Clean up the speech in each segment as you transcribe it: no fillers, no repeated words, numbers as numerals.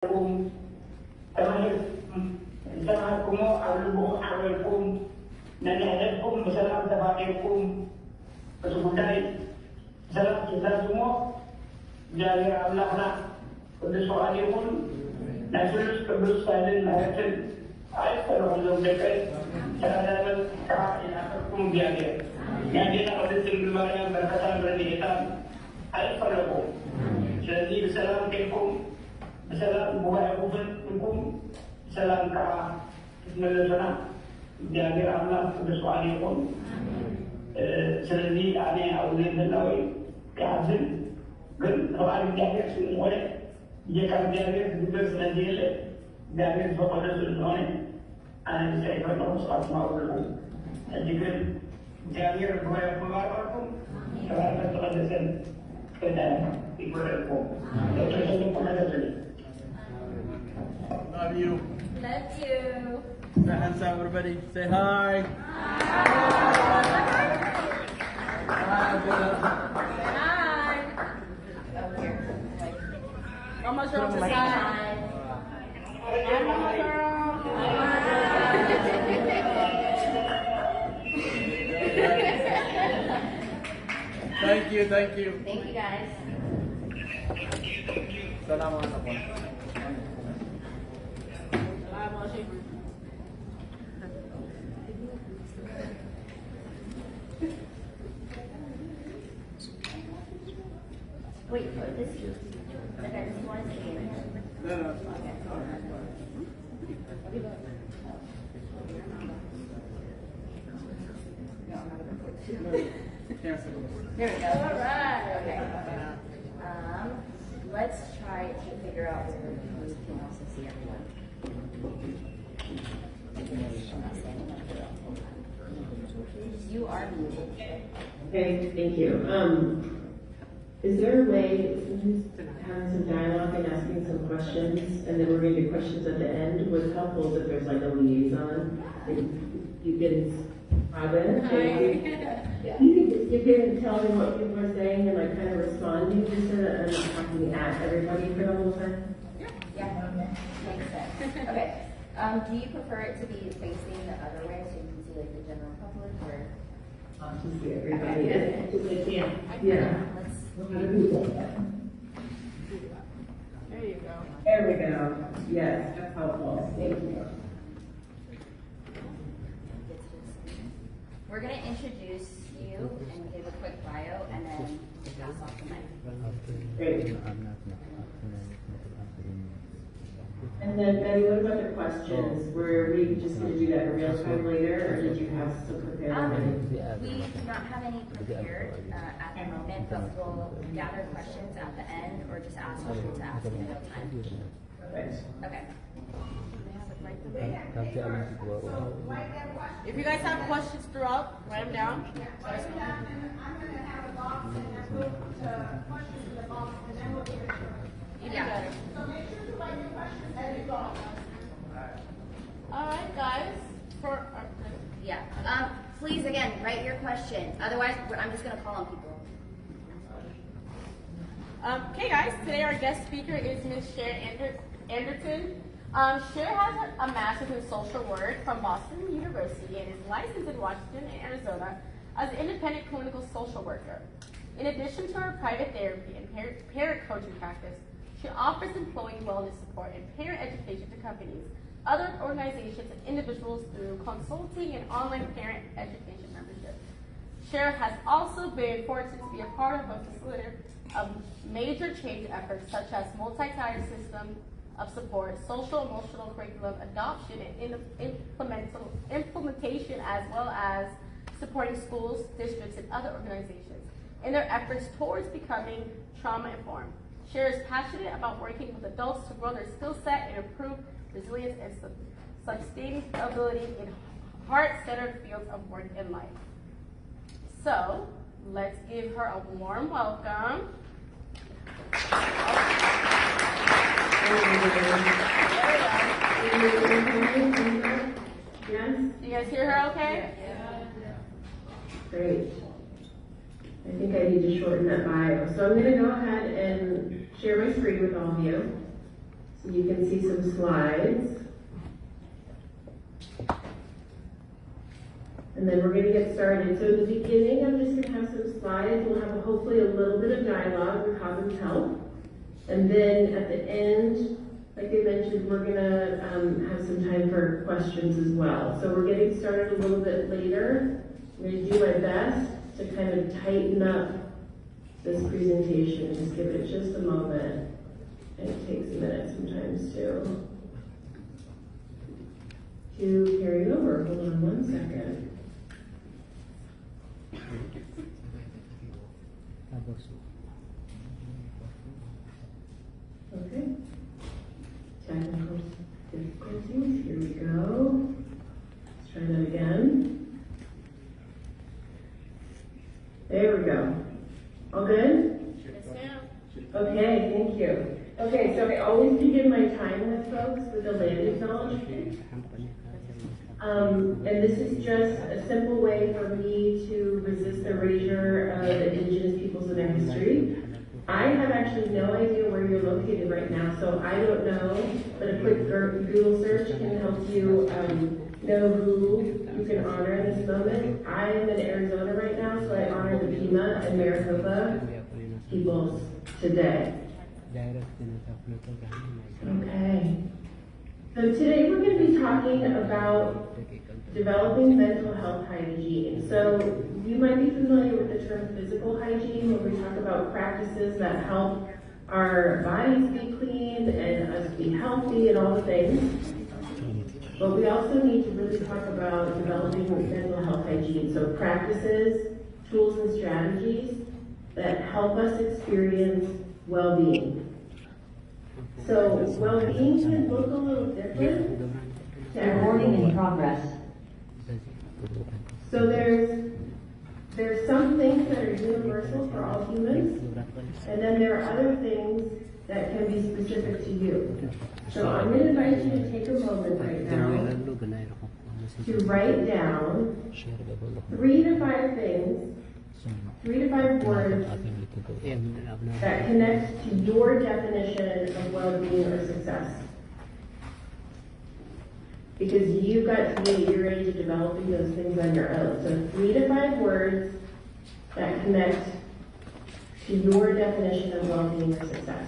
Salamatkum alubuh awalkum nanyakum bersalam tabakikum kesebudai salam kita semua dari Allah nak untuk soalnya pun nasul kebesaran hayatan ayat kalau belum dekat cara kaainakum biaya yang dia nak ada tinggal yang berkatan berdikatan ayat kalau jadi bersalam Salam buhay hukum salam ka ismalasana jadi Allah bersuali pun selagi ada awalnya terlalu kehasil kan orang jadi semua dia kan jadi juga selagi jadi sesuatu sesuatu ada saya pernah soal mau jadi kan jadi buhay pengaruh pun kalau terlalu kita ikut pun terus pun ada lagi. Love you. Love you. Say hands out, everybody. Say hi. Hi. Hi. Oh, here. Mama girl, Say hi. Hi, Mama girl. Thank you, thank you. Thank you, guys. Salamat po. Wait, for this you. Okay, this one is here. No. There we go. All right. Okay. Let's try to figure out where we can also see everyone. You are muted. Okay, thank you. Is there a way, having some dialogue and asking some questions, and then we're going to do questions at the end? What's helpful if there's like a liaison? You can you can tell them what people are saying and like kind of responding just so that I'm not talking at everybody for the whole time. Yeah, makes sense. Okay. Do you prefer it to be facing the other way so you can see like the general public, or? Just see everybody. Yeah. There you go. There we go. Yes, that's helpful. Thank you. We're going to introduce you and give a quick bio and then pass off the mic. Great. And then Betty, what about the questions? Were we just going to do that in real time later, or did you have some prepared already? We do not have any prepared at the moment, but we'll gather questions at the end or just ask questions to ask in real time. Perfect. Okay. If you guys have questions throughout, write them down. I'm going to have a box and then put questions in the box and then we'll give it to you. Even better. So make sure to write your questions as you go. Alright, guys. Please, again, write your question. Otherwise, I'm just going to call on people. Okay, guys. Today our guest speaker is Ms. Cher Anderson. Cher has a master's in social work from Boston University and is licensed in Washington and Arizona as an independent clinical social worker. In addition to her private therapy and parent coaching practice, she offers employee wellness support and parent education to companies, other organizations, and individuals through consulting and online parent education membership. Cher has also been fortunate to be a part of a facilitator of major change efforts such as multi-tier system of support, social emotional curriculum adoption and implementation, as well as supporting schools, districts, and other organizations in their efforts towards becoming trauma-informed. Cher is passionate about working with adults to grow their skill set and improve resilience and sustainability in heart-centered fields of work and life. So, let's give her a warm welcome. Yes? You guys hear her okay? Great. I think I need to shorten that bio. So I'm going to go ahead and share my screen with all of you. So you can see some slides. And then we're going to get started. So in the beginning, I'm just going to have some slides. We'll have hopefully a little bit of dialogue with Cosm's help. And then at the end, like I mentioned, we're going to have some time for questions as well. So we're getting started a little bit later. I'm going to do my best to kind of tighten up this presentation. Just give it just a moment. And it takes a minute sometimes to carry over. Hold on one second. Okay. Technical difficulties. Here we go. Let's try that again. There we go. All good? Yes, ma'am. Okay, thank you. Okay, so I always begin my time with folks with a land acknowledgement. And this is just a simple way for me to resist the erasure of Indigenous peoples and their history. I have actually no idea where you're located right now, so I don't know, but a quick Google search can help you know who you can honor in this moment. I am in Arizona right now, so I honor the Pima and Maricopa peoples today. Okay. So today we're going to be talking about developing mental health hygiene. So you might be familiar with the term physical hygiene when we talk about practices that help our bodies be clean and us be healthy and all the things. But we also need to really talk about developing mental health hygiene. So practices, tools, and strategies that help us experience well-being. So well-being can look a little different. Recording in progress. So there's some things that are universal for all humans, and then there are other things that can be specific to you. So I'm going to invite you to take a moment right now to write down 3 to 5 things, 3 to 5 words that connect to your definition of well-being or success. Because you've got to be at your age of developing those things on your own. So 3 to 5 words that connect to your definition of well-being or success.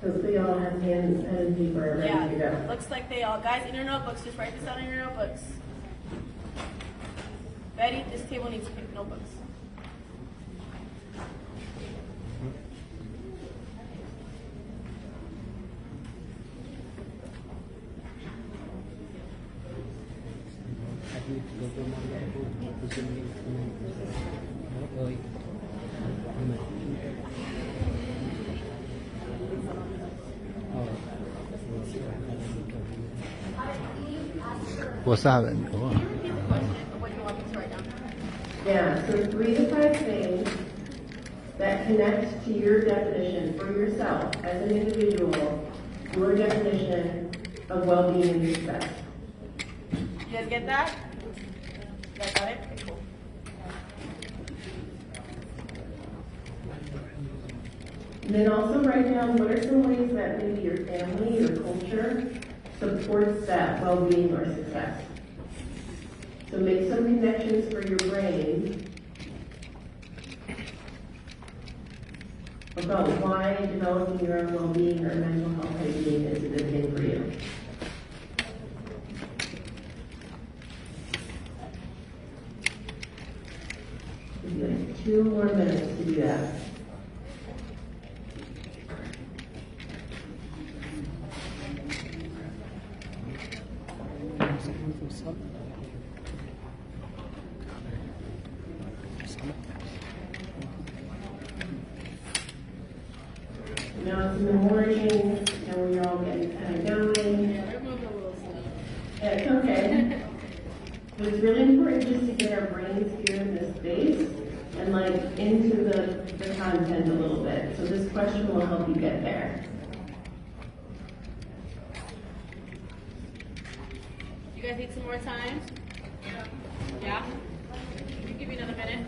Hopefully y'all have pen and paper ready to go. Looks like they all. Guys, in your notebooks, just write this down in your notebooks. Betty, this table needs notebooks. What's happening? Can you repeat the question of what you want me to write down? Yeah, so 3 to 5 things that connect to your definition for yourself as an individual, your definition of well-being and success. You guys get that? You guys got it? Okay, cool. And then also write down what are some ways that maybe your family, your culture supports that well-being or success. So make some connections for your brain about why developing your own well-being or mental health hygiene is a good thing for you. Give you like 2 more minutes to do that. Now it's in the morning, and we're all getting kind of going. Yeah, they're moving a little slow. Yeah, it's okay. But it's really important just to get our brains here in this space and like into the content a little bit. So this question will help you get there. You guys need some more time? Yeah? We can give you another minute.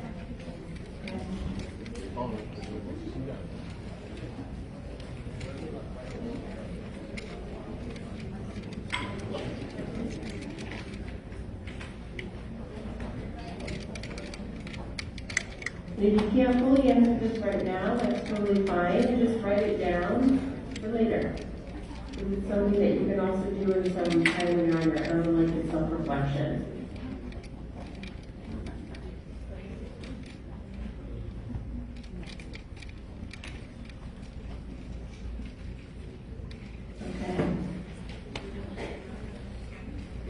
And if you can't fully answer this right now, that's totally fine, and just write it down for later. It's something that you can also do in some time when you're on your own, like in self-reflection. Okay.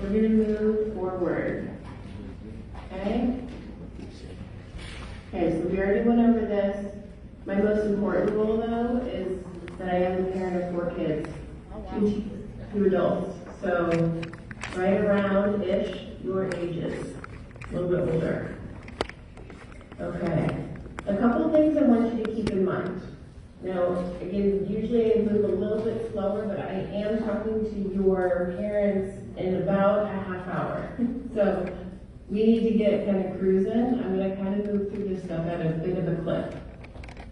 We're going to move forward. Okay? Okay, so we already went over this. My most important rule, though, is that I am the parent of 4 kids, two adults. So right around-ish your ages, a little bit older. Okay. A couple things I want you to keep in mind. Now, again, usually I move a little bit slower, but I am talking to your parents in about a half hour. So we need to get kind of cruising. I'm going to kind of move through this stuff at a bit of a clip.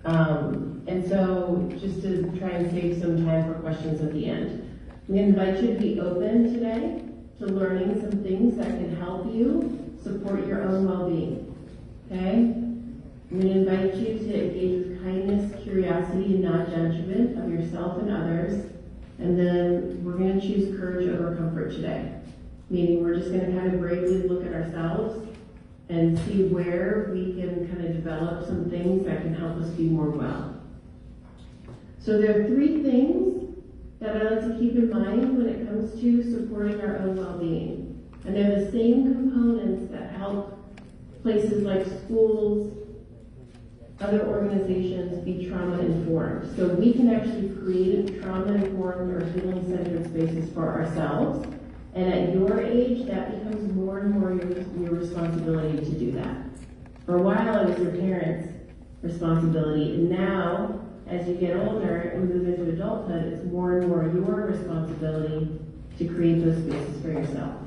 And so just to try and save some time for questions at the end. I'm going to invite you to be open today to learning some things that can help you support your own well-being. Okay? I'm going to invite you to engage with kindness, curiosity, and non-judgment of yourself and others. And then we're going to choose courage over comfort today. Meaning we're just going to kind of bravely look at ourselves and see where we can kind of develop some things that can help us be more well. So there are 3 things that I like to keep in mind when it comes to supporting our own well-being. And they're the same components that help places like schools, other organizations be trauma-informed. So we can actually create trauma-informed or healing-centered spaces for ourselves. And at your age, that becomes more and more your responsibility to do that. For a while, it was your parents' responsibility. And now, as you get older and move into adulthood, it's more and more your responsibility to create those spaces for yourself.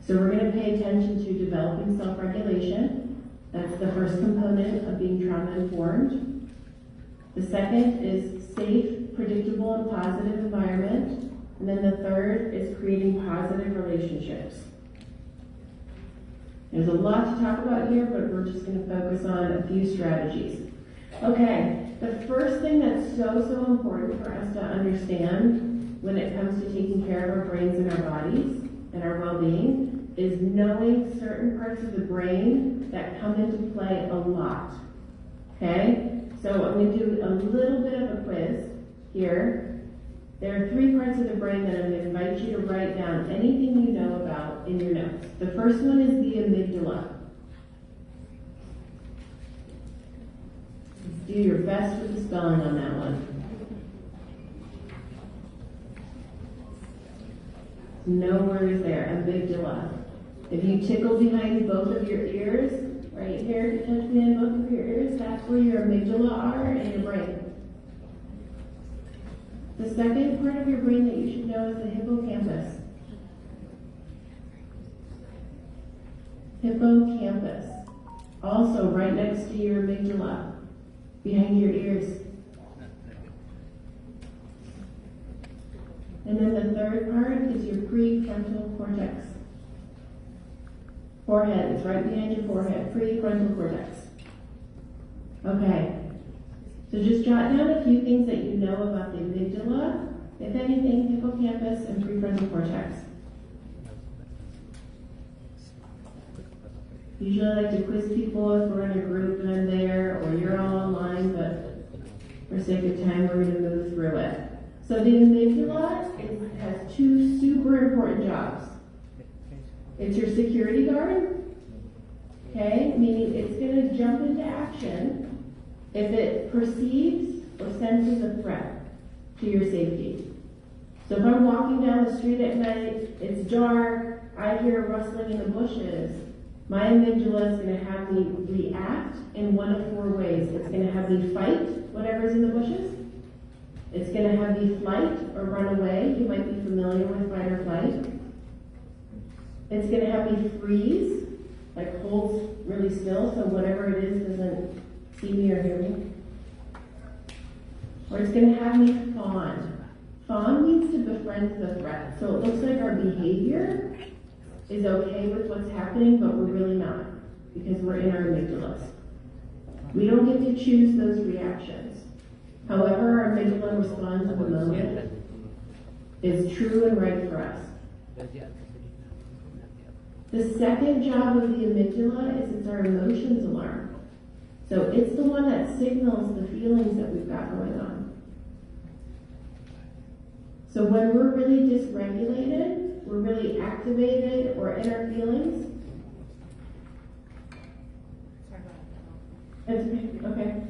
So we're going to pay attention to developing self-regulation. That's the first component of being trauma-informed. The second is safe, predictable, and positive environment. And then the third is creating positive relationships. There's a lot to talk about here, but we're just going to focus on a few strategies. Okay, the first thing that's so important for us to understand when it comes to taking care of our brains and our bodies and our well-being is knowing certain parts of the brain that come into play a lot. Okay, so I'm going to do a little bit of a quiz here. There are 3 parts of the brain that I'm going to invite you to write down anything you know about in your notes. The first one is the amygdala. Do your best with the spelling on that one. No worries there, amygdala. If you tickle behind both of your ears, right here, if you touch behind both of your ears, that's where your amygdala are in your brain. The second part of your brain that you should know is the hippocampus. Hippocampus. Also right next to your amygdala, behind your ears. And then the third part is your prefrontal cortex. Forehead, it's right behind your forehead, prefrontal cortex. Okay. So just jot down a few things that you know about the amygdala, if anything, hippocampus, and prefrontal cortex. Usually I like to quiz people if we're in a group and I'm there, or you're all online, but for sake of time, we're going to move through it. So the amygdala has 2 super important jobs. It's your security guard, okay, meaning it's going to jump into action if it perceives or senses a threat to your safety. So if I'm walking down the street at night, it's dark, I hear rustling in the bushes, my amygdala is going to have me react in one of 4 ways. It's going to have me fight whatever's in the bushes. It's going to have me flight or run away. You might be familiar with fight or flight. It's going to have me freeze, like hold really still so whatever it is doesn't see me or hear me. Or it's going to have me fawn. Fawn means to befriend the threat. So it looks like our behavior is okay with what's happening, but we're really not, because we're in our amygdalas. We don't get to choose those reactions. However, our amygdala responds in the moment is true and right for us. The second job of the amygdala is it's our emotions alarm. So it's the one that signals the feelings that we've got going on. So when we're really dysregulated, we're really activated or in our feelings. It's okay.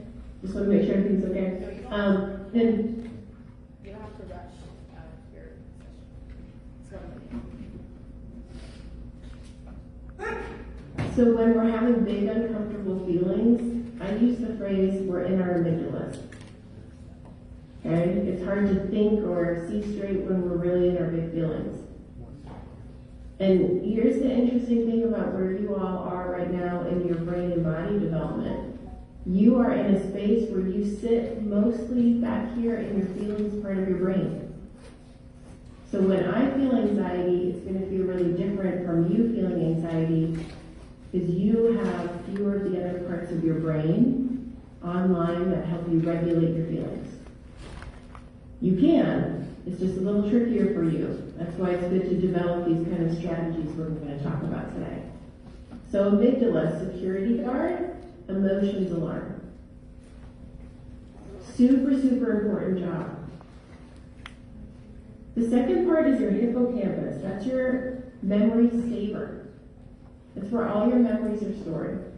Just want to make sure everything's okay. Then You don't have to rush your session. So when we're having big uncomfortable feelings, I use the phrase, we're in our amygdala. Okay? It's hard to think or see straight when we're really in our big feelings. And here's the interesting thing about where you all are right now in your brain and body development. You are in a space where you sit mostly back here in your feelings part of your brain. So when I feel anxiety, it's going to feel really different from you feeling anxiety because you have fewer of the other parts of your brain online that help you regulate your feelings. You can, it's just a little trickier for you. That's why it's good to develop these kind of strategies we're going to talk about today. So amygdala, security guard, emotions alarm. Super, super important job. The second part is your hippocampus. That's your memory saver. That's where all your memories are stored.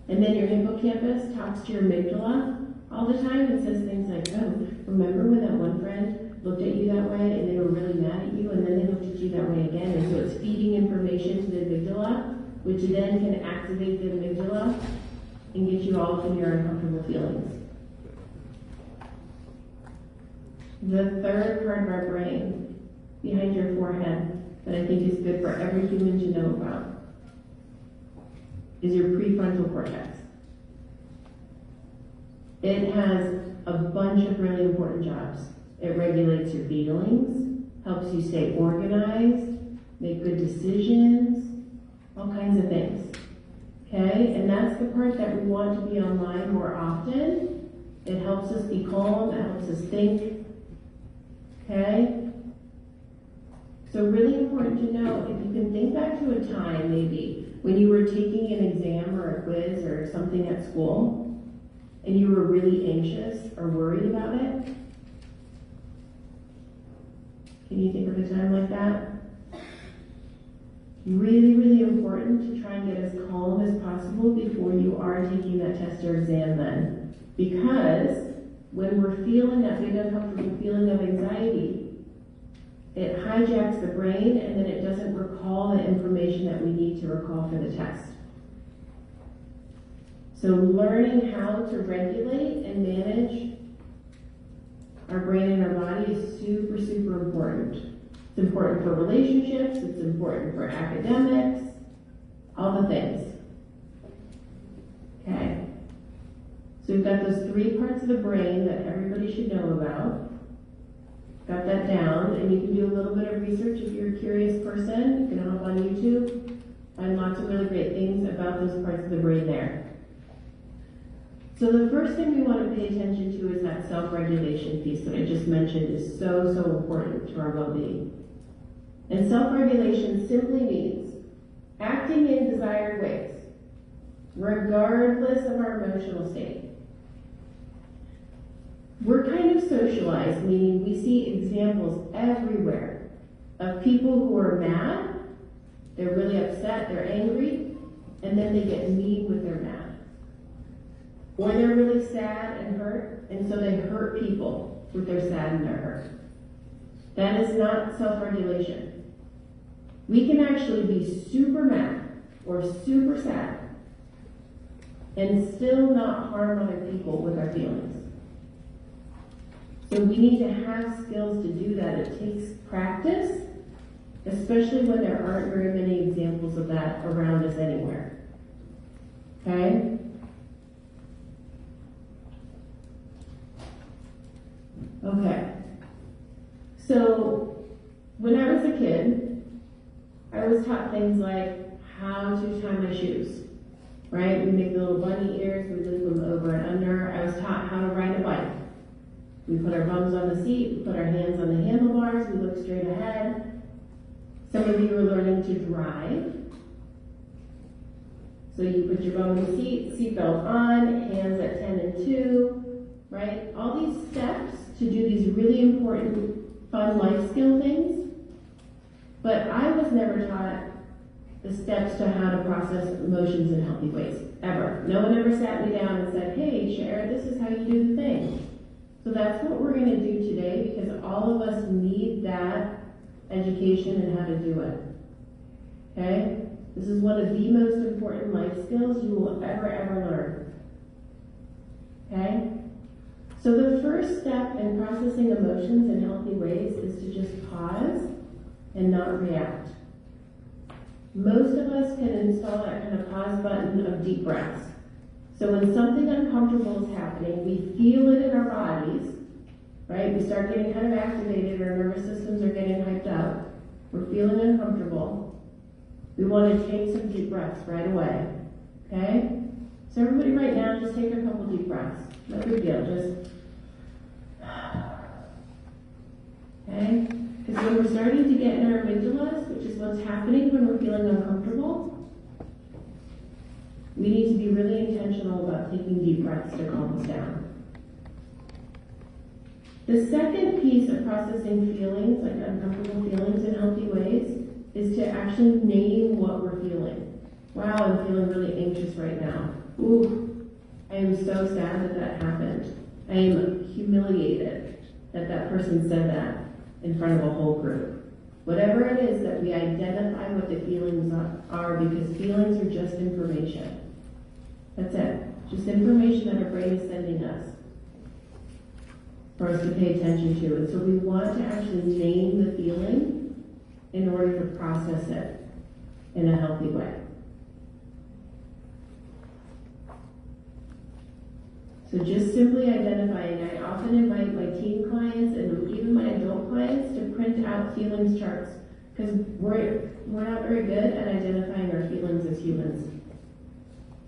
And then your hippocampus talks to your amygdala all the time and says things like, oh, remember when that one friend looked at you that way and they were really mad at you and then they looked at you that way again? And so it's feeding information to the amygdala, which then can activate the amygdala and get you all in your uncomfortable feelings. The third part of our brain, behind your forehead, that I think is good for every human to know about, is your prefrontal cortex. It has a bunch of really important jobs. It regulates your feelings, helps you stay organized, make good decisions, all kinds of things. Okay? And that's the part that we want to be online more often. It helps us be calm, it helps us think. Okay? So really important to know, if you can think back to a time maybe when you were taking an exam or a quiz or something at school and you were really anxious or worried about it. Can you think of a time like that? Really, really important to try and get as calm as possible before you are taking that test or exam then. Because when we're feeling that big uncomfortable feeling of anxiety, it hijacks the brain and then it doesn't recall the information that we need to recall for the test. So learning how to regulate and manage our brain and our body is super, super important. It's important for relationships, it's important for academics, all the things. Okay. So we've got those three parts of the brain that everybody should know about. Got that down, and you can do a little bit of research if you're a curious person. You can hop on YouTube, find lots of really great things about those parts of the brain there. So the first thing we want to pay attention to is that self-regulation piece that I just mentioned is so, so important to our well-being. And self-regulation simply means acting in desired ways, regardless of our emotional state. We're kind of socialized, meaning we see examples everywhere of people who are mad, they're really upset, they're angry, and then they get mean with their mad. Or they're really sad and hurt, and so they hurt people with their sad and their hurt. That is not self-regulation. We can actually be super mad or super sad and still not harm other people with our feelings. So we need to have skills to do that. It takes practice, especially when there aren't very many examples of that around us anywhere. Okay? Okay. So when I was a kid, I was taught things like how to tie my shoes. right? We make the little bunny ears, we loop them over and under. I was taught how to ride a bike. We put our bums on the seat, we put our hands on the handlebars, we look straight ahead. Some of you are learning to drive. So you put your bum in the seat, seatbelt on, hands at 10 and 2, right? All these steps to do these really important, fun life skill things. But I was never taught the steps to how to process emotions in healthy ways, ever. No one ever sat me down and said, hey, Cher, this is how you do the thing. So that's what we're going to do today, because all of us need that education and how to do it. Okay? This is one of the most important life skills you will ever learn. Okay? So the first step in processing emotions in healthy ways is to just pause and not react. Most of us can install that kind of pause button of deep breaths. So when something uncomfortable is happening, we feel it in our bodies, right? We start getting kind of activated, our nervous systems are getting hyped up. We're feeling uncomfortable. We want to take some deep breaths right away, okay? So everybody right now, just take a couple deep breaths. No big deal, just, okay? Because when we're starting to get in our amygdalas, which is what's happening when we're feeling uncomfortable, we need to be really intentional about taking deep breaths to calm us down. The second piece of processing feelings, like uncomfortable feelings in healthy ways, is to actually name what we're feeling. Wow, I'm feeling really anxious right now. Ooh, I am so sad that that happened. I am humiliated that that person said that in front of a whole group. Whatever it is, that we identify what the feelings are, because feelings are just information. That's it. Just information that our brain is sending us for us to pay attention to. And so we want to actually name the feeling in order to process it in a healthy way. So just simply identifying. I often invite my teen clients and even my adult clients to print out feelings charts, because we're not very good at identifying our feelings as humans.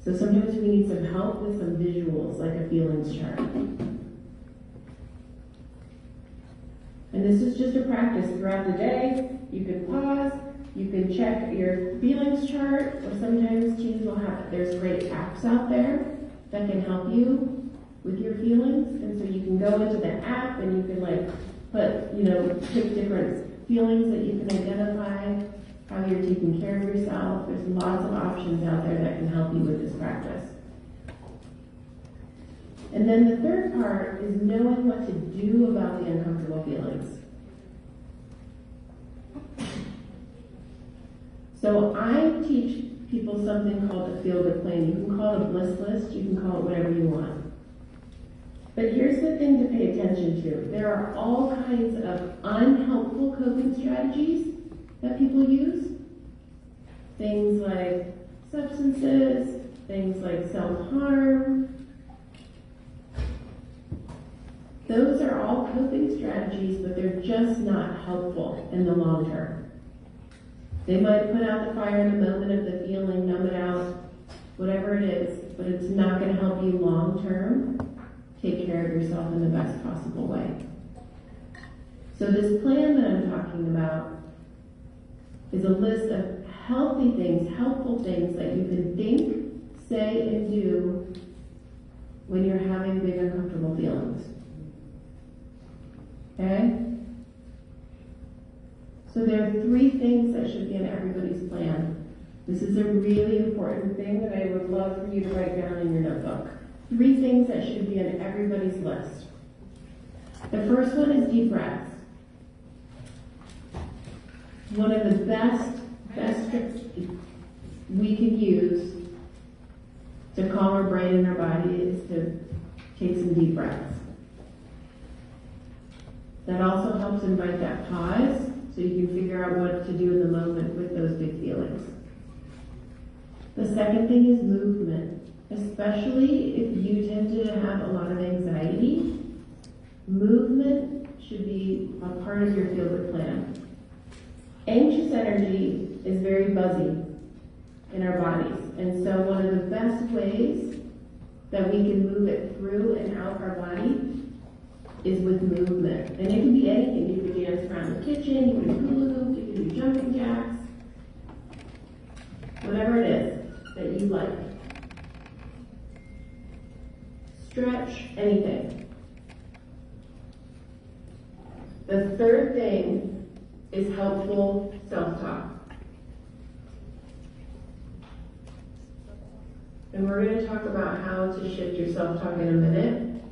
So sometimes we need some help with some visuals, like a feelings chart. And this is just a practice throughout the day. You can pause, you can check your feelings chart, or sometimes teens will have it. There's great apps out there that can help you with your feelings. And so you can go into the app and you can pick different feelings that you can identify, how you're taking care of yourself. There's lots of options out there that can help you with this practice. And then the third part is knowing what to do about the uncomfortable feelings. So I teach people something called a feel-good plan. You can call it a bliss list, you can call it whatever you want. But here's the thing to pay attention to. There are all kinds of unhelpful coping strategies that people use. Things like substances, things like self-harm. Those are all coping strategies, but they're just not helpful in the long term. They might put out the fire in the moment of the feeling, numb it out, whatever it is, but it's not going to help you long term take care of yourself in the best possible way. So this plan that I'm talking about is a list of healthy things, helpful things that you can think, say, and do when you're having big uncomfortable feelings. Okay? So there are 3 things that should be in everybody's plan. This is a really important thing that I would love for you to write down in your notebook. 3 things that should be on everybody's list. The first one is deep breaths. One of the best tricks we could use to calm our brain and our body is to take some deep breaths. That also helps invite that pause, so you can figure out what to do in the moment with those big feelings. The second thing is movement, especially if you tend to have a lot of anxiety. Movement should be a part of your feel-good plan. Anxious energy is very buzzy in our bodies. And so one of the best ways that we can move it through and out our body is with movement. And it can be anything. You can dance around the kitchen, you can hula hoop, you can do jumping jacks, whatever it is that you like. Stretch, anything. The third thing is helpful self-talk. And we're going to talk about how to shift your self-talk in a minute,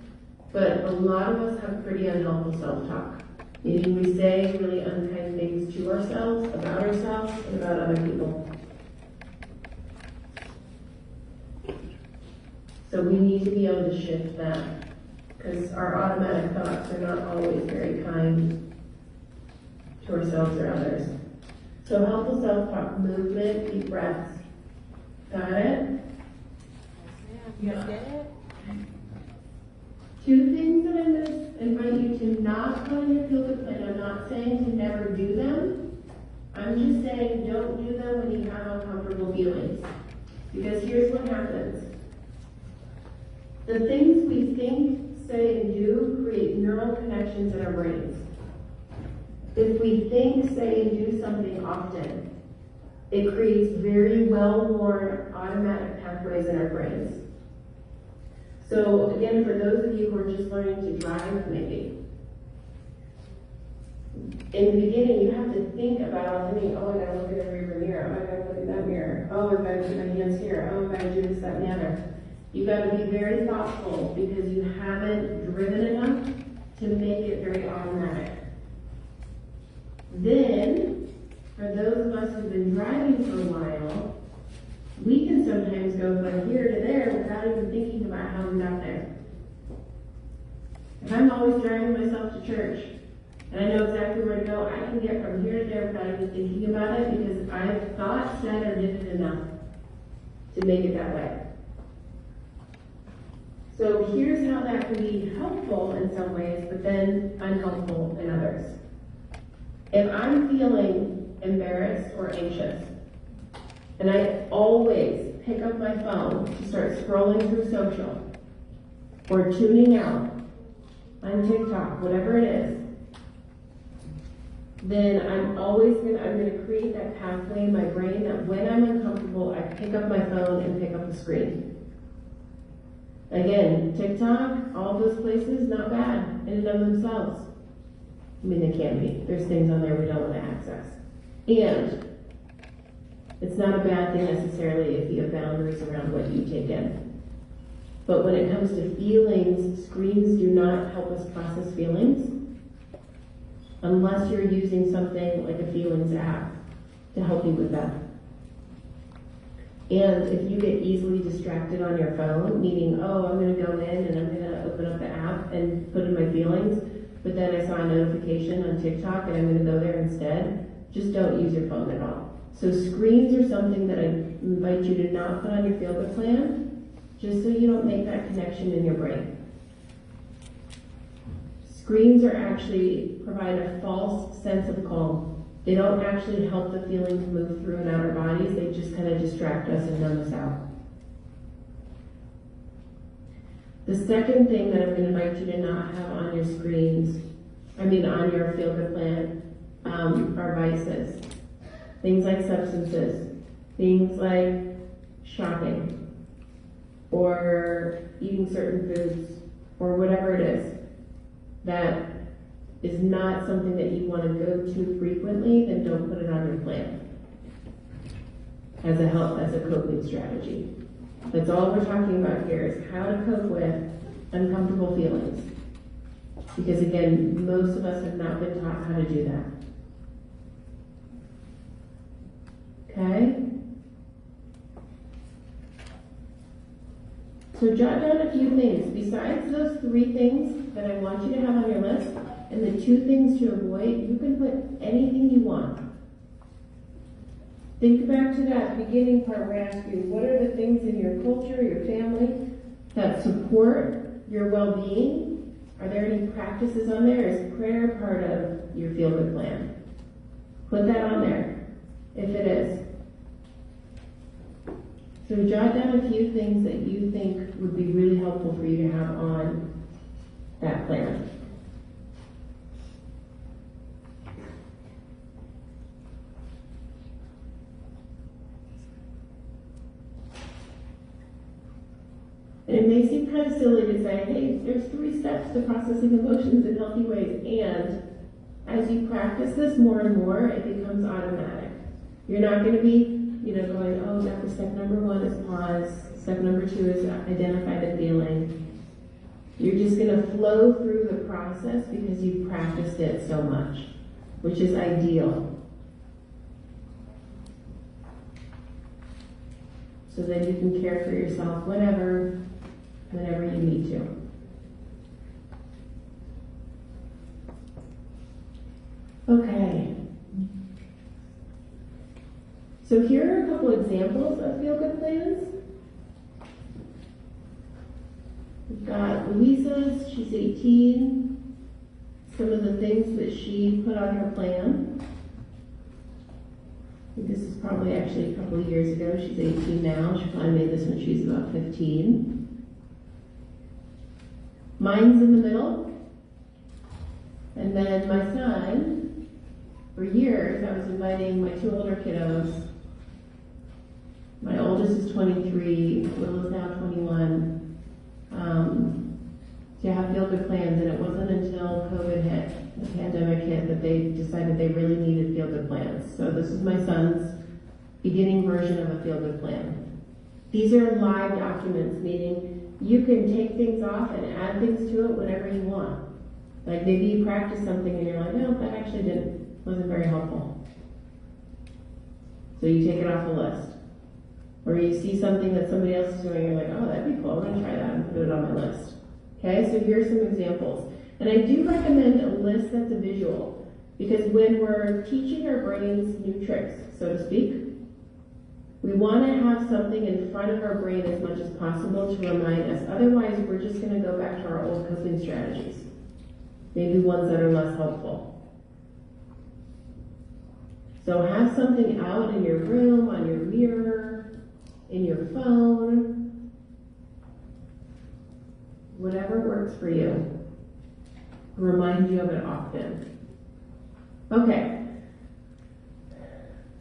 but a lot of us have pretty unhelpful self-talk. Meaning we say really unkind things to ourselves, about ourselves, and about other people. So we need to be able to shift that, because our automatic thoughts are not always very kind to ourselves or others. So helpful self-talk, movement, deep breaths. Got it? You guys get it? Two things that I'm going to invite you to not put on your feel-good plan. I'm not saying to never do them. I'm just saying don't do them when you have uncomfortable feelings. Because here's what happens. The things we think, say, and do create neural connections in our brains. If we think, say, and do something often, it creates very well-worn automatic pathways in our brains. So again, for those of you who are just learning to drive, maybe, in the beginning, you have to think about, I gotta look at the rearview mirror, oh, I gotta look at that mirror, oh, I gotta put my hands here, oh, I gotta do this, that, and the other. You gotta be very thoughtful because you haven't driven enough to make it very automatic. Then, for those of us who've been driving for a while, we can sometimes go from here to there without even thinking about how we got there. If I'm always driving myself to church, and I know exactly where to go, I can get from here to there without even thinking about it because I've thought, said, or did it enough to make it that way. So here's how that can be helpful in some ways, but then unhelpful in others. If I'm feeling embarrassed or anxious, and I always pick up my phone to start scrolling through social or tuning out on TikTok, whatever it is, then I'm going to create that pathway in my brain that when I'm uncomfortable, I pick up my phone and pick up the screen. Again, TikTok, all those places, not bad in and of themselves. I mean, they can be. There's things on there we don't want to access. And it's not a bad thing necessarily if you have boundaries around what you take in. But when it comes to feelings, screens do not help us process feelings unless you're using something like a feelings app to help you with that. And if you get easily distracted on your phone, meaning, oh, I'm going to go in and I'm going to open up the app and put in my feelings, but then I saw a notification on TikTok and I'm going to go there instead, just don't use your phone at all. So screens are something that I invite you to not put on your feel-good plan, just so you don't make that connection in your brain. Screens are actually provide a false sense of calm. They don't actually help the feelings move through and out our bodies. They just kind of distract us and numb us out. The second thing that I'm going to invite you to not have on your screens, on your feel-good plan, are vices. Things like substances, things like shopping, or eating certain foods, or whatever it is that is not something that you want to go to frequently, then don't put it on your plan as a coping strategy. That's all we're talking about here is how to cope with uncomfortable feelings. Because again, most of us have not been taught how to do that. Okay? So jot down a few things. Besides those 3 things that I want you to have on your list, and the 2 things to avoid, you can put anything you want. Think back to that beginning part where I asked you, what are the things in your culture, your family, that support your well-being? Are there any practices on there? Is prayer part of your feel-good plan? Put that on there, if it is. So jot down a few things that you think would be really helpful for you to have on that plan. And it may seem kind of silly to say, hey, there's 3 steps to processing emotions in healthy ways, and as you practice this more and more, it becomes automatic. You're not going to be, going, oh, that was step number 1 is pause, step number 2 is identify the feeling. You're just going to flow through the process because you've practiced it so much, which is ideal. So then you can care for yourself whenever you need to. Okay. So here are a couple examples of feel-good plans. We've got Louisa's, she's 18. Some of the things that she put on her plan. I think this is probably actually a couple of years ago. She's 18 now. She probably made this when she was about 15. Mine's in the middle. And then my son, for years, I was inviting my 2 older kiddos. My oldest is 23, Will is now 21, to have feel-good plans, and it wasn't until COVID hit, the pandemic hit, that they decided they really needed feel-good plans. So this is my son's beginning version of a feel-good plan. These are live documents, meaning you can take things off and add things to it whenever you want. Like maybe you practice something and you're like, no, that actually wasn't very helpful. So you take it off the list. Or you see something that somebody else is doing, you're like, oh, that'd be cool, I'm gonna try that and put it on my list. Okay, so here's some examples. And I do recommend a list that's a visual, because when we're teaching our brains new tricks, so to speak, we want to have something in front of our brain as much as possible to remind us. Otherwise, we're just going to go back to our old coping strategies, maybe ones that are less helpful. So have something out in your room, on your mirror, in your phone, whatever works for you. Remind you of it often. Okay.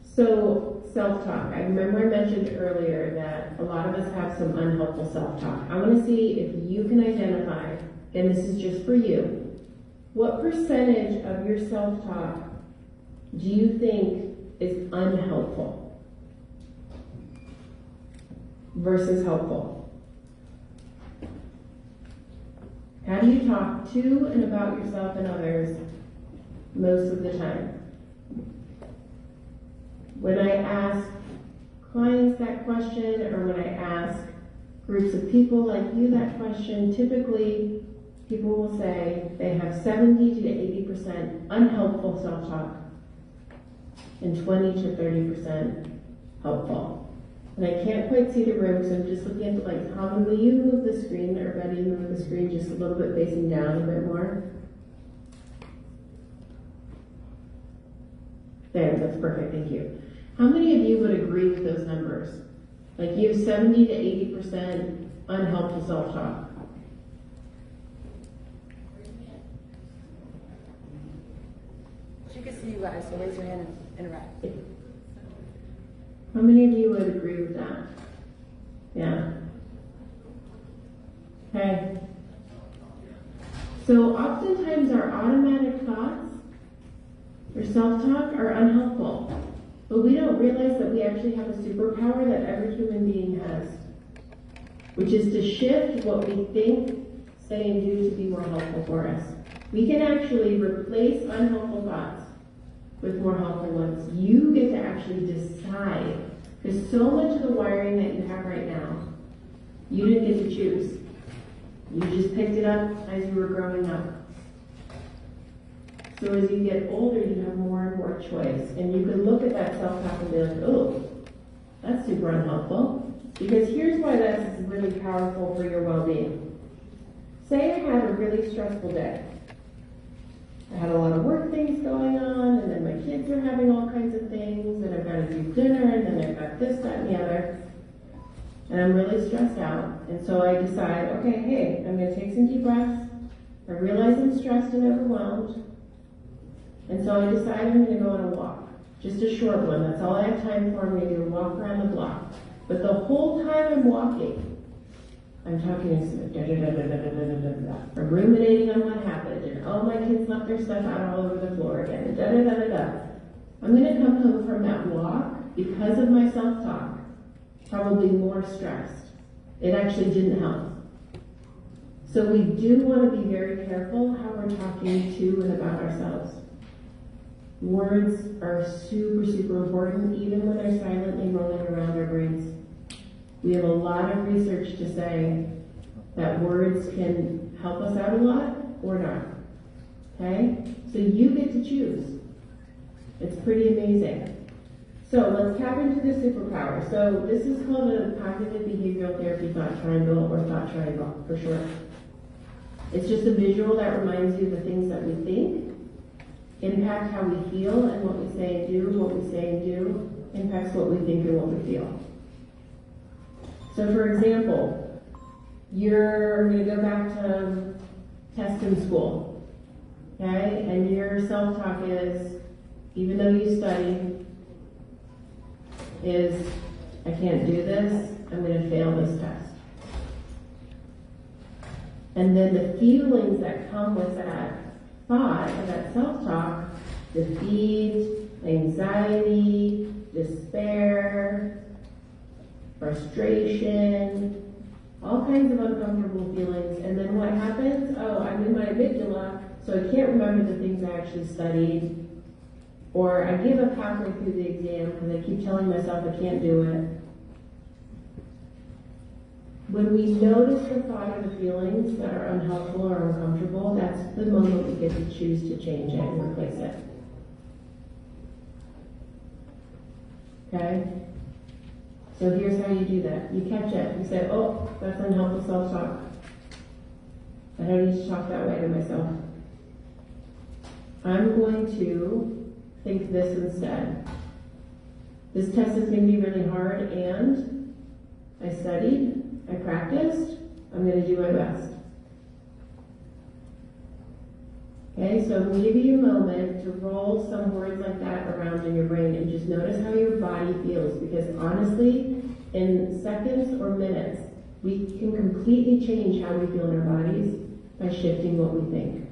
So self-talk. I remember I mentioned earlier that a lot of us have some unhelpful self-talk. I want to see if you can identify, and this is just for you, what percentage of your self-talk do you think is unhelpful versus helpful? How do you talk to and about yourself and others most of the time? When I ask clients that question, or when I ask groups of people like you that question, typically people will say they have 70 to 80% unhelpful self-talk and 20 to 30% helpful. And I can't quite see the room, so I'm just looking at the lights. Holly, will you move the screen, or Betty, move the screen just a little bit facing down a bit more? There, that's perfect, thank you. How many of you would agree with those numbers? Like you have 70 to 80% unhelpful self-talk. You can see you guys, so raise your hand and interact. How many of you would agree with that? Yeah. Okay. So oftentimes our automatic thoughts or self-talk are unhelpful. But we don't realize that we actually have a superpower that every human being has, which is to shift what we think, say, and do to be more helpful for us. We can actually replace unhelpful thoughts with more helpful ones. You get to actually decide, because so much of the wiring that you have right now, you didn't get to choose. You just picked it up as you were growing up. So as you get older, you have more and more choice. And you can look at that self-talk and be like, oh, that's super unhelpful. Because here's why that's really powerful for your well-being. Say I had a really stressful day. I had a lot of work things going on, and then my kids are having all kinds of things, and I've got to do dinner, and then I've got this, that, and the other. and I'm really stressed out. And so I decide, okay, hey, I'm gonna take some deep breaths. I realize I'm stressed and overwhelmed. And so I decide I'm gonna go on a walk. Just a short one, that's all I have time for. I'm gonna do a walk around the block. But the whole time I'm walking, I'm talking I'm ruminating on what happened, and oh, my kids left their stuff out all over the floor again, and I'm gonna come home from that walk, because of my self-talk, probably more stressed. It actually didn't help. So we do want to be very careful how we're talking to and about ourselves. Words are super, super important, even when they're silently rolling around our brains. We have a lot of research to say that words can help us out a lot or not. Okay? So you get to choose. It's pretty amazing. So let's tap into the superpower. So this is called a cognitive behavioral therapy thought triangle, or thought triangle for short. It's just a visual that reminds you of the things that we think impact how we feel, and what we say and do. What we say and do impacts what we think and what we feel. So for example, you're going to go back to test in school, okay? And your self-talk is, even though you study, is, I can't do this, I'm going to fail this test. And then the feelings that come with that thought, or that self-talk, defeat, anxiety, despair, frustration, all kinds of uncomfortable feelings. And then what happens? Oh, I'm in my amygdala, so I can't remember the things I actually studied. Or I give up halfway through the exam because I keep telling myself I can't do it. When we notice the thought or the feelings that are unhelpful or uncomfortable, that's the moment we get to choose to change it and replace it. Okay? So here's how you do that. You catch it. You say, oh, that's unhelpful self-talk. I don't need to talk that way to myself. I'm going to think this instead. This test is going to be really hard, and I studied, I practiced, I'm going to do my best. Okay, so I'm going to give you a moment to roll some words like that around in your brain and just notice how your body feels, because honestly, in seconds or minutes, we can completely change how we feel in our bodies by shifting what we think.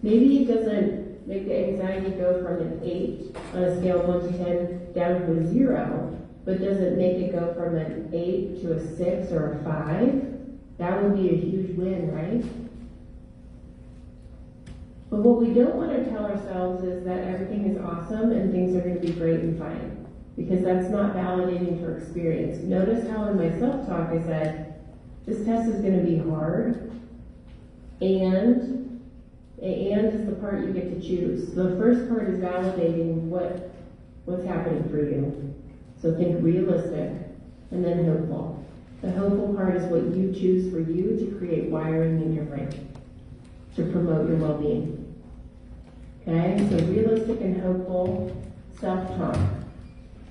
Maybe it doesn't make the anxiety go from an 8 on a scale of 1 to 10 down to a 0, but does it make it go from an 8 to a 6 or a 5? That would be a huge win, right? But what we don't want to tell ourselves is that everything is awesome and things are going to be great and fine, because that's not validating to our experience. Notice how in my self-talk I said, this test is going to be hard, and is the part you get to choose. The first part is validating what's happening for you. So think realistic, and then hopeful. The hopeful part is what you choose for you to create wiring in your brain to promote your well-being. Okay, so realistic and hopeful self-talk.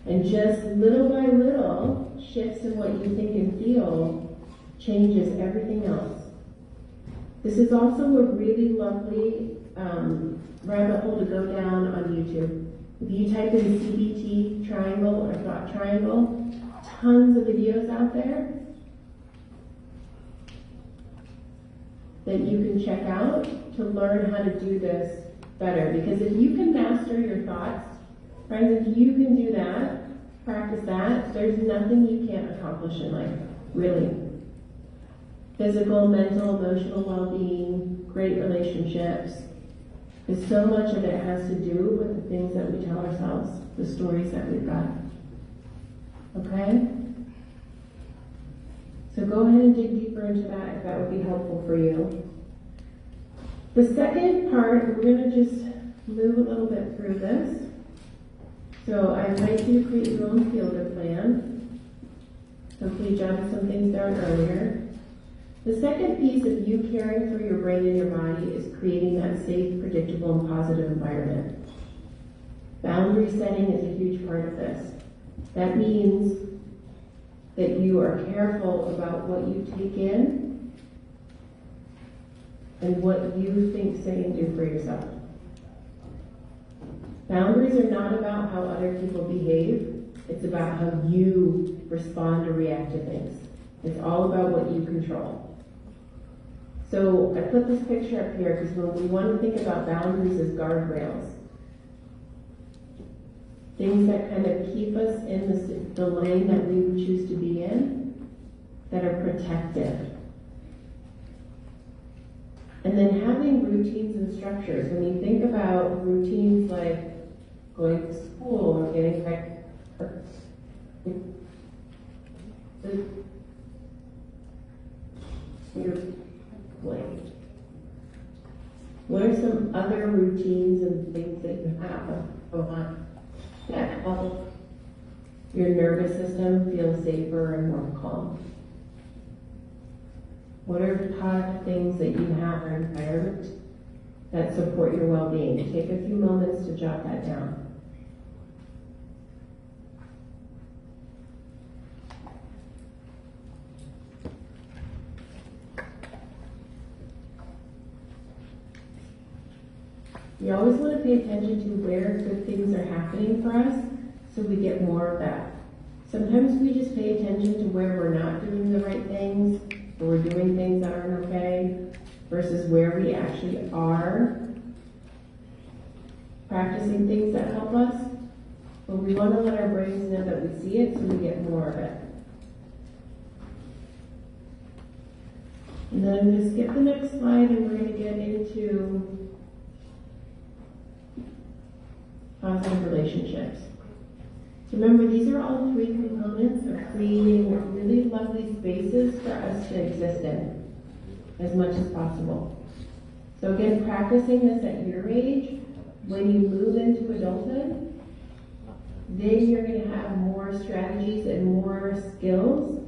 And just little by little, shifts in what you think and feel changes everything else. This is also a really lovely rabbit hole to go down on YouTube. If you type in CBT triangle or thought triangle, tons of videos out there that you can check out to learn how to do this better. Because if you can master your thoughts, friends, if you can do that, practice that, there's nothing you can't accomplish in life, really. Physical, mental, emotional well-being, great relationships. Because so much of it has to do with the things that we tell ourselves, the stories that we've got. Okay? So go ahead and dig deeper into that if that would be helpful for you. The second part, we're going to just move a little bit through this. So I invite you to create your own feel-good plan. Hopefully you jotted some things down earlier. The second piece of you caring for your brain and your body is creating that safe, predictable, and positive environment. Boundary setting is a huge part of this. That means that you are careful about what you take in and what you think, say, and do for yourself. Boundaries are not about how other people behave. It's about how you respond or react to things. It's all about what you control. So I put this picture up here because when we want to think about boundaries as guardrails, things that kind of keep us in the lane that we choose to be in, that are protective. And then having routines and structures. When you think about routines like going to school or getting back, what are some other routines and things that you have going on that help your nervous system feel safer and more calm? What are the things that you have in your environment that support your well-being? Take a few moments to jot that down. We always want to pay attention to where good things are happening for us so we get more of that. Sometimes we just pay attention to where we're not doing the right things, or we're doing things that aren't okay, versus where we actually are practicing things that help us. But we want to let our brains know that we see it so we get more of it. And then I'm going to skip the next slide and we're going to get into positive relationships. So remember, these are all three components of creating really lovely spaces for us to exist in as much as possible. So again, practicing this at your age, when you move into adulthood, then you're going to have more strategies and more skills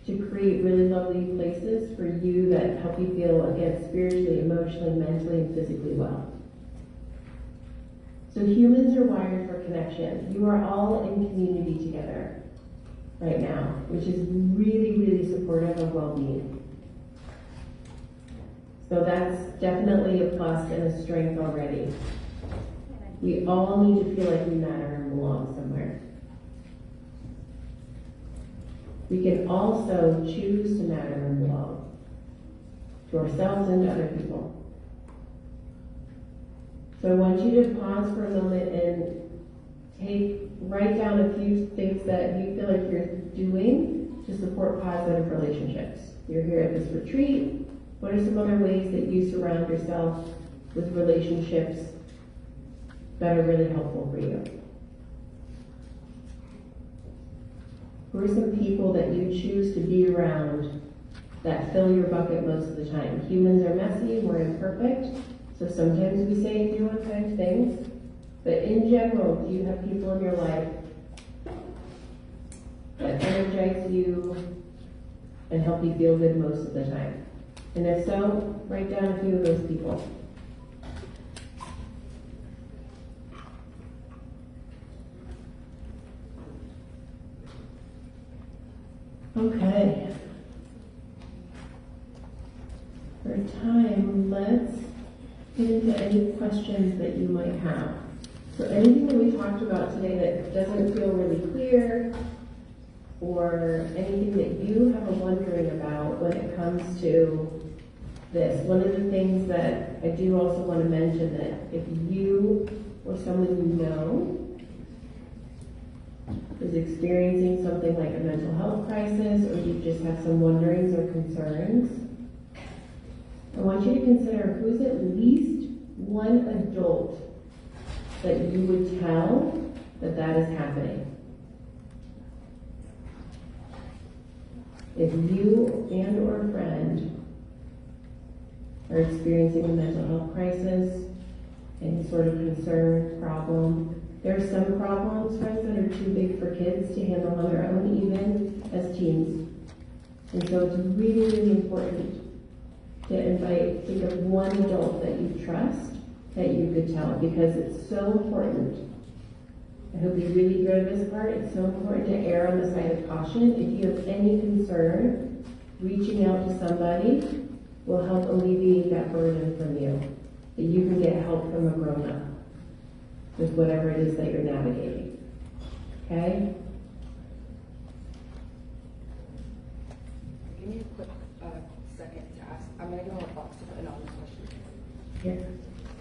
to create really lovely places for you that help you feel, again, spiritually, emotionally, mentally, and physically well. So humans are wired for connection. You are all in community together right now, which is really, really supportive of well-being. So that's definitely a plus and a strength already. We all need to feel like we matter and belong somewhere. We can also choose to matter and belong to ourselves and to other people. So I want you to pause for a moment and write down a few things that you feel like you're doing to support positive relationships. You're here at this retreat. What are some other ways that you surround yourself with relationships that are really helpful for you? Who are some people that you choose to be around that fill your bucket most of the time? Humans are messy, we're imperfect, so sometimes we say and do unkind things, but in general, do you have people in your life that energize you and help you feel good most of the time? And if so, write down a few of those people. Okay. For time, let's get into any questions that you might have. So anything that we talked about today that doesn't feel really clear, or anything that you have a wondering about when it comes to this. One of the things that I do also want to mention, that if you or someone you know is experiencing something like a mental health crisis, or you just have some wonderings or concerns, I want you to consider who's at least one adult that you would tell that that is happening. If you and or a friend are experiencing a mental health crisis, any sort of concern, problem, there are some problems, friends, that are too big for kids to handle on their own, even as teens. And so it's really, really important to think of one adult that you trust that you could tell, because it's so important I hope he's really good at this part. It's so important to err on the side of caution. If you have any concern, reaching out to somebody will help alleviate that burden from you. That you can get help from a grown-up with whatever it is that you're navigating. Okay? Give me a quick second to ask. I'm going to go in a box to put anonymous questions. Here.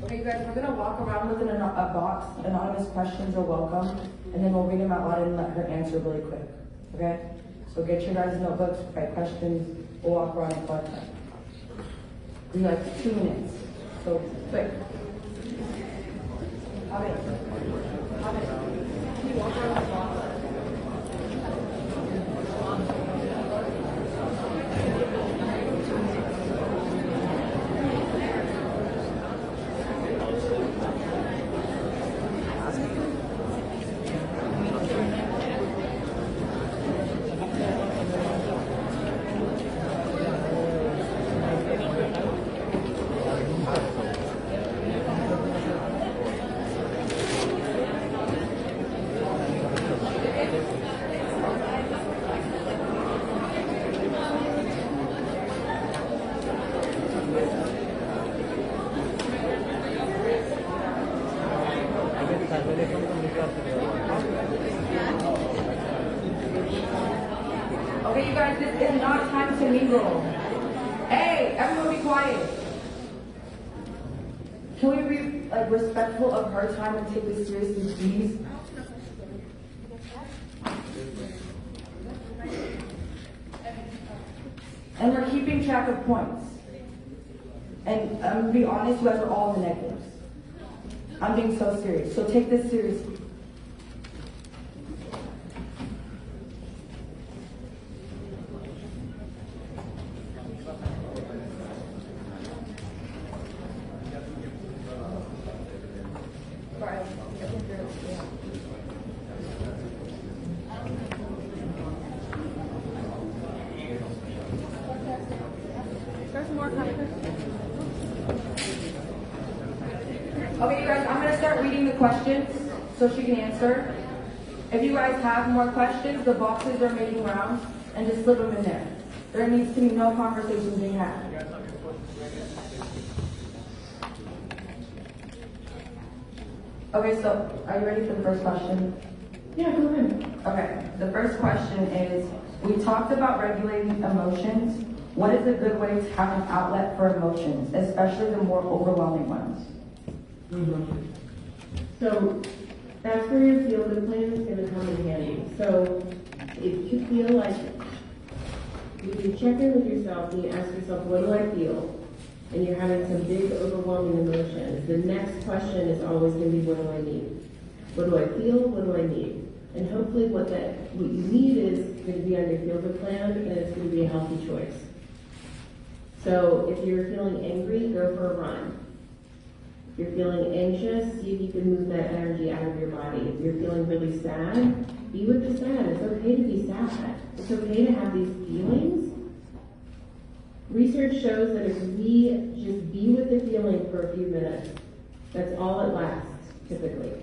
Okay, you guys, we're going to walk around with a box. Anonymous questions are welcome. And then we'll read them out loud and let her answer really quick. Okay? So get your guys' notebooks, write questions. We'll walk around and collect them. We have like 2 minutes. So quick. Can you walk around the box? Okay, you guys, this is not time to mingle. Hey, everyone be quiet. Can we be respectful of her time and take this seriously, please? And we're keeping track of points. And I'm gonna be honest, you guys are all in the negatives. I'm being so serious, so take this seriously. Okay, you guys, I'm going to start reading the questions so she can answer. If you guys have more questions, the boxes are making rounds, and just slip them in there. There needs to be no conversations being had. Okay, so are you ready for the first question? Yeah, go ahead. Okay, the first question is, we talked about regulating emotions. What is a good way to have an outlet for emotions, especially the more overwhelming ones? Mm-hmm. So that's where your feel-good plan is going to come in handy. So if you feel like you check in with yourself and you ask yourself, what do I feel? And you're having some big overwhelming emotions, the next question is always going to be, what do I need? What do I feel? What do I need? And hopefully what you need is going to be on your feel-good plan, and it's going to be a healthy choice. So if you're feeling angry, go for a run. If you're feeling anxious, see if you can move that energy out of your body. If you're feeling really sad, be with the sad. It's okay to be sad. It's okay to have these feelings. Research shows that if we just be with the feeling for a few minutes, that's all it lasts, typically.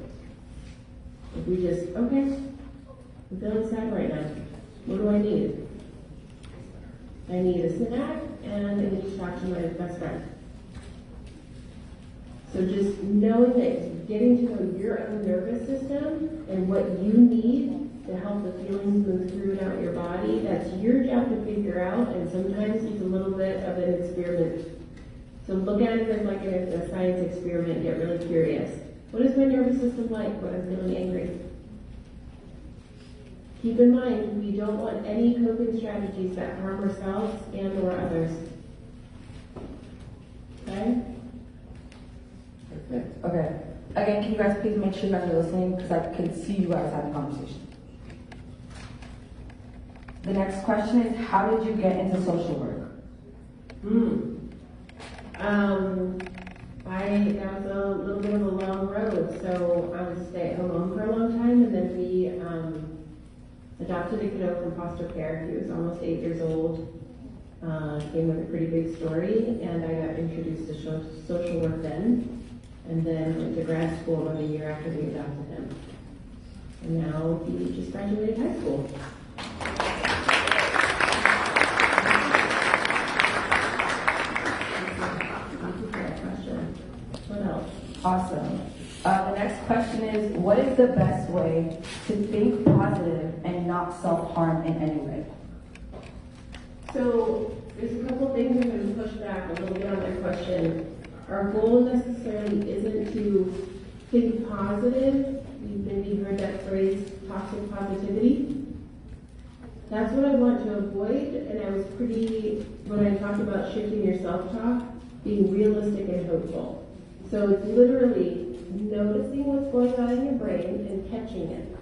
If we just, okay, I'm feeling sad right now. What do I need? I need a snack, and I need to talk to my best friend. So just knowing that, getting to know your own nervous system and what you need to help the feelings move through and out your body, that's your job to figure out, and sometimes it's a little bit of an experiment. So look at it as like a science experiment, get really curious. What is my nervous system like when I'm feeling angry? Keep in mind, we don't want any coping strategies that harm ourselves and or others. Okay? Perfect. Okay. Again, can you guys please make sure you guys are listening, because I can see you guys having a conversation. The next question is, how did you get into social work? That was a little bit of a long road. So I was a stay-at-home mom for a long time, and then we adopted a kiddo from foster care. He was almost 8 years old. Came with a pretty big story, and I got introduced to social work then, and then went to grad school about a year after we adopted him. And now he just graduated high school. Thank you for that question. What else? Awesome. The next question is, what is the best way to think positive and not self-harm in any way? So there's a couple things I'm going to push back a little bit on that question. Our goal necessarily isn't to think positive. You've maybe heard that phrase, toxic positivity. That's what I want to avoid, and I was when I talked about shifting your self-talk, being realistic and hopeful. So it's literally noticing what's going on in your brain and catching it.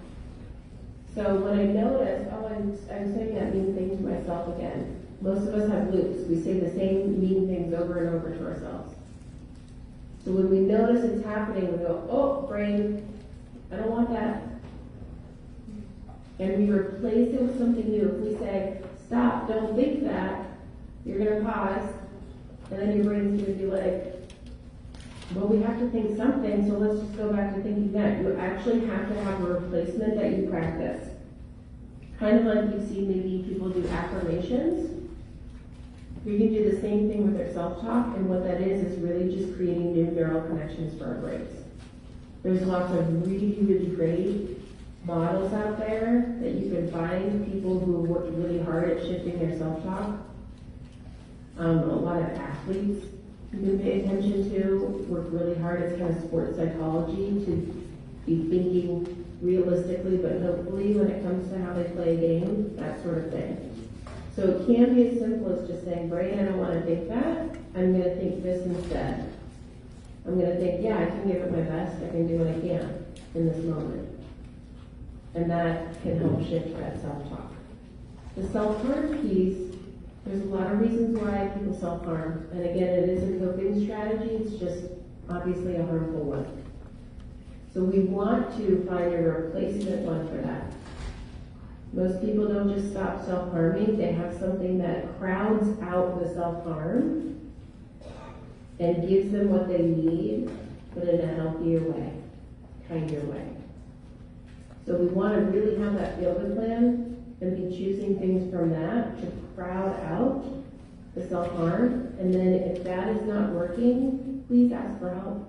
So when I notice, I'm saying that mean thing to myself again. Most of us have loops. We say the same mean things over and over to ourselves. So when we notice it's happening, we go, oh, brain, I don't want that. And we replace it with something new. If we say, stop, don't think that, you're going to pause, and then your brain's going to be like, well, we have to think something, so let's just go back to thinking that. You actually have to have a replacement that you practice. Kind of like you see maybe people do affirmations. We can do the same thing with our self-talk, and what that is really just creating new neural connections for our brains. There's lots of really, really great models out there that you can find, people who work really hard at shifting their self-talk. A lot of athletes you can pay attention to, work really hard. It's kind of sports psychology to be thinking realistically but hopefully when it comes to how they play a game, that sort of thing. So it can be as simple as just saying, brain, I don't want to think that. I'm going to think this instead. I'm going to think, yeah, I can give it my best. I can do what I can in this moment. And that can help shift that self-talk. The self-harm piece, there's a lot of reasons why people self-harm. And again, it is a coping strategy. It's just obviously a harmful one. So we want to find a replacement one for that. Most people don't just stop self-harming. They have something that crowds out the self-harm and gives them what they need, but in a healthier way, kinder way. So we want to really have that feel-good plan and be choosing things from that to crowd out the self-harm. And then if that is not working, please ask for help.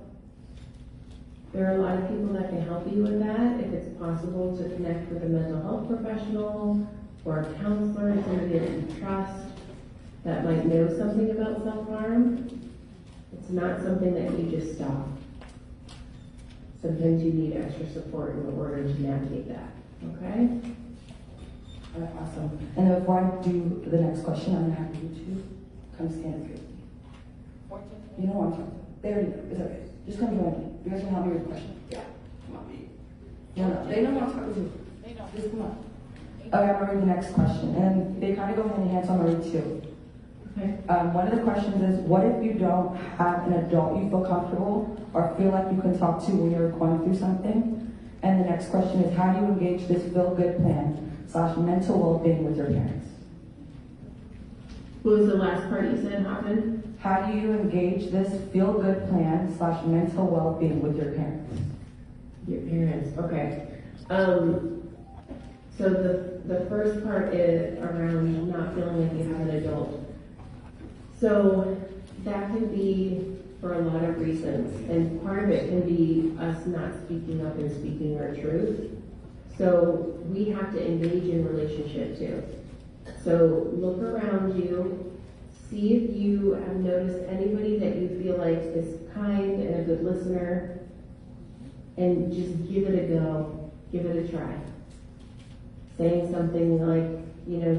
There are a lot of people that can help you with that. If it's possible to connect with a mental health professional or a counselor, somebody that you trust that might know something about self-harm. It's not something that you just stop. Sometimes you need extra support in order to navigate that, okay? All right, awesome. And then before I do the next question, I'm going to have you two come stand with me. You know what I'm talking about. They already know. It's okay. Just come join me. You guys can help me with the question. Yeah. Come on. No, they know what I'm talking to. They know. Just come on. Okay, I'm going to read the next question. And they kind of go hand in hand, so I'm going to read two. Okay. One of the questions is, what if you don't have an adult you feel comfortable or feel like you can talk to when you're going through something? And the next question is, how do you engage this feel-good plan / mental well-being with your parents? What was the last part you said, Hoffman? How do you engage this feel-good plan / mental well-being with your parents? Your parents, okay. So the first part is around not feeling like you have an adult. So that can be for a lot of reasons, and part of it can be us not speaking up and speaking our truth. So we have to engage in relationship too. So look around you, see if you have noticed anybody that you feel like is kind and a good listener, and just give it a go, give it a try. Saying something like,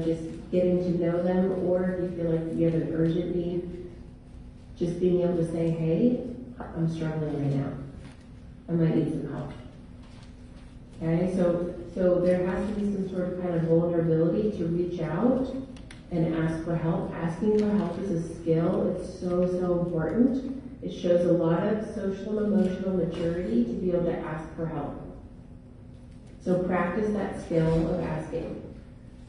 just getting to know them, or if you feel like you have an urgent need, just being able to say, hey, I'm struggling right now. I might need some help. Okay, so there has to be some sort of kind of vulnerability to reach out and ask for help. Asking for help is a skill. It's so, so important. It shows a lot of social and emotional maturity to be able to ask for help. So practice that skill of asking.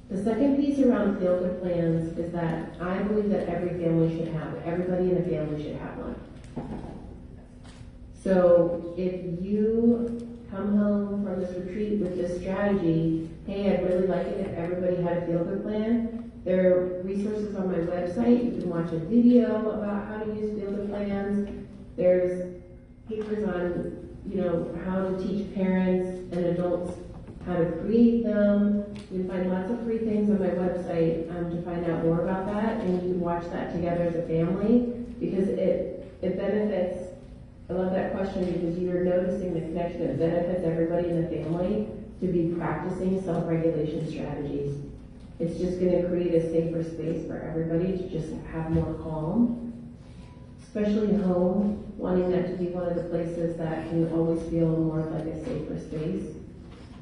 The second piece around feel-good plans is that I believe that every family should have, everybody in a family should have one. So if you come home from this retreat with this strategy. Hey, I'd really like it if everybody had a feel-good plan. There are resources on my website. You can watch a video about how to use feel-good plans. There's papers on, how to teach parents and adults how to create them. You can find lots of free things on my website to find out more about that, and you can watch that together as a family because it benefits. I love that question because you're noticing the connection. It benefits everybody in the family to be practicing self-regulation strategies. It's just going to create a safer space for everybody to just have more calm, especially home, wanting that to be one of the places that can always feel more like a safer space.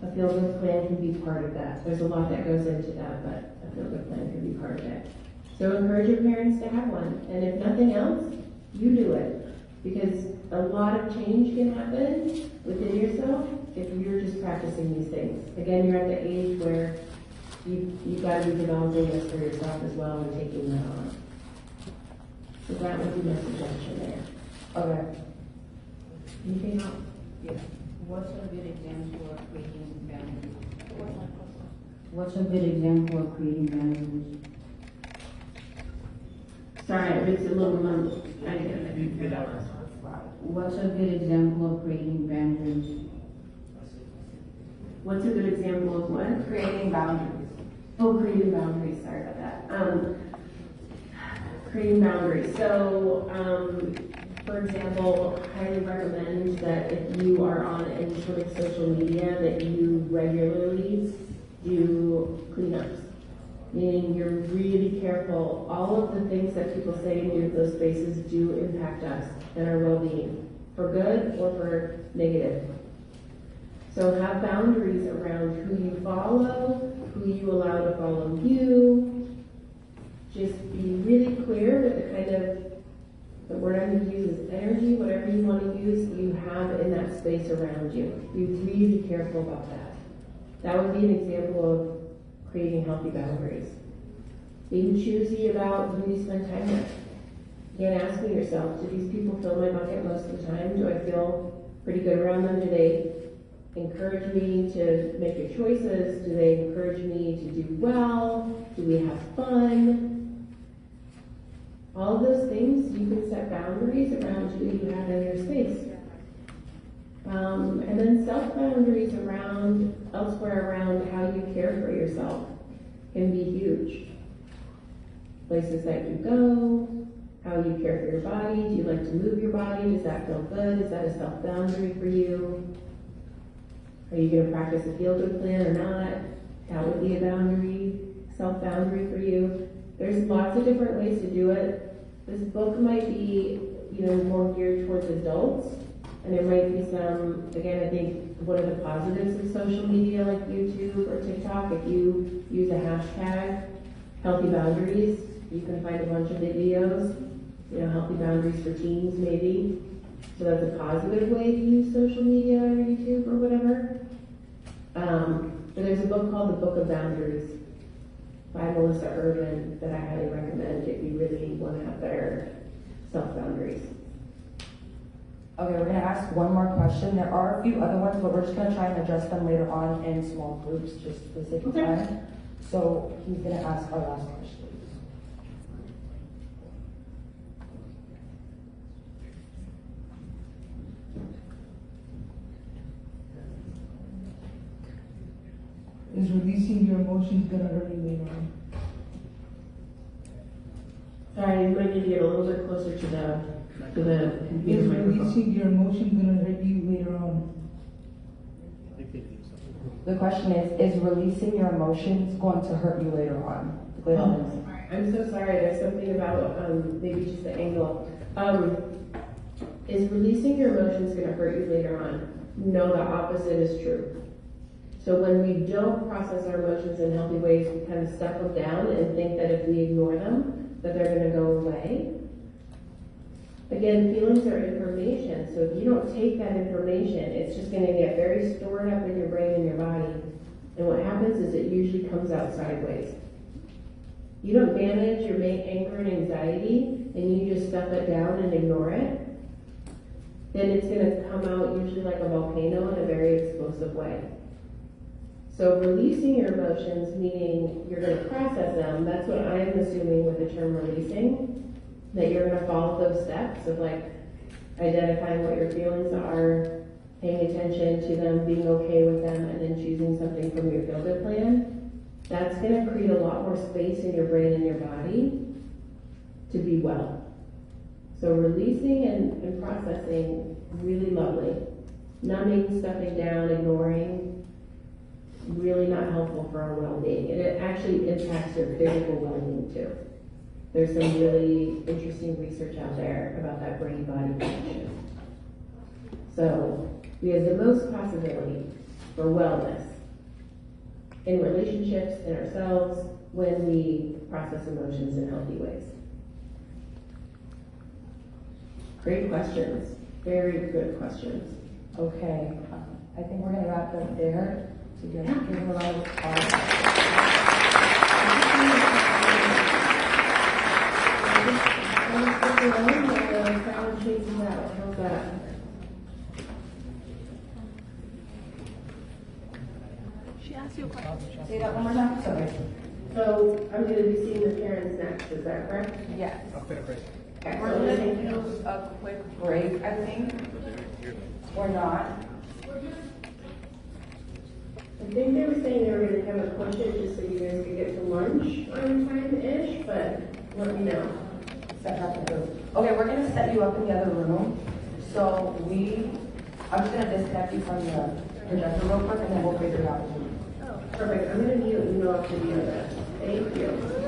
A feel-good plan can be part of that. There's a lot that goes into that, but a feel-good plan can be part of it. So encourage your parents to have one. And if nothing else, you do it. Because a lot of change can happen within yourself if you're just practicing these things. Again, you're at the age where you've got to be developing this for yourself as well and taking that on. So that would be my suggestion there. Okay. Anything else? Yeah. What's a good example of creating boundaries? What's a good example of creating boundaries? Sorry, I mixed a little mumble. I get it. What's a good example of creating boundaries? What's a good example of what? Creating boundaries. Oh, creating boundaries. Sorry about that. Creating boundaries. So, for example, highly recommend that if you are on any sort of social media that you regularly do cleanups. Meaning you're really careful. All of the things that people say and do in those spaces do impact us and our well-being, for good or for negative. So have boundaries around who you follow, who you allow to follow you. Just be really clear with the kind of, the word I'm going to use is energy, whatever you want to use, you have in that space around you. Be really careful about that. That would be an example of creating healthy boundaries. Being choosy about who you spend time with. Again, asking yourself, do these people fill my bucket most of the time? Do I feel pretty good around them? Do they encourage me to make good choices? Do they encourage me to do well? Do we have fun? All of those things, you can set boundaries around who you have in your space. And then self-boundaries elsewhere around how you care for yourself can be huge. Places that you go, how you care for your body. Do you like to move your body? Does that feel good? Is that a self-boundary for you? Are you going to practice a feel-good plan or not? That would be a boundary, self-boundary for you. There's lots of different ways to do it. This book might be, more geared towards adults. And there might be some, again, I think one of the positives of social media like YouTube or TikTok, if you use a hashtag, healthy boundaries, you can find a bunch of videos, healthy boundaries for teens maybe. So that's a positive way to use social media or YouTube or whatever. But there's a book called The Book of Boundaries by Melissa Urban that I highly recommend if you really want to have better self-boundaries. Okay, we're going to ask one more question. There are a few other ones, but we're just going to try and address them later on in small groups, just for the sake of time. So he's going to ask our last question. Is releasing your emotions gonna hurt you later on? Sorry, you might need to get a little bit closer to the computer Is microphone. releasing your emotions gonna hurt you later on? The question is releasing your emotions going to hurt you later on? I'm so sorry, there's something about maybe just the angle. Is releasing your emotions going to hurt you later on? No, the opposite is true. So when we don't process our emotions in healthy ways, we kind of stuff them down and think that if we ignore them, that they're going to go away. Again, feelings are information, so if you don't take that information, it's just going to get very stored up in your brain and your body. And what happens is it usually comes out sideways. You don't manage your anger and anxiety, and you just stuff it down and ignore it. then it's gonna come out usually like a volcano in a very explosive way. So releasing your emotions, meaning you're gonna process them, that's what I'm assuming with the term releasing, that you're gonna follow those steps of like identifying what your feelings are, paying attention to them, being okay with them, and then choosing something from your feel-good plan. That's gonna create a lot more space in your brain and your body to be well. So releasing and processing, really lovely. Numbing, stuffing down, ignoring, really not helpful for our well-being. And it actually impacts your physical well-being too. There's some really interesting research out there about that brain-body connection. So we have the most possibility for wellness in relationships, in ourselves, when we process emotions in healthy ways. Great questions. Very good questions. Okay, I think we're gonna wrap up there. So give them a round of applause. How's that? She asked you a question. Say that one more time, sorry. So I'm gonna be seeing the parents next, is that correct? Yes. Okay, We're so gonna then- do a quick break, I think. Or not. I think they were saying they were gonna have a push it just so you guys could get to lunch on time-ish, but let me know. Set up the room. Okay, we're gonna set you up in the other room. So I'm just gonna disconnect you from the projector real quick and then we'll figure it out. Perfect, I'm gonna mute and go off to the other. Thank you.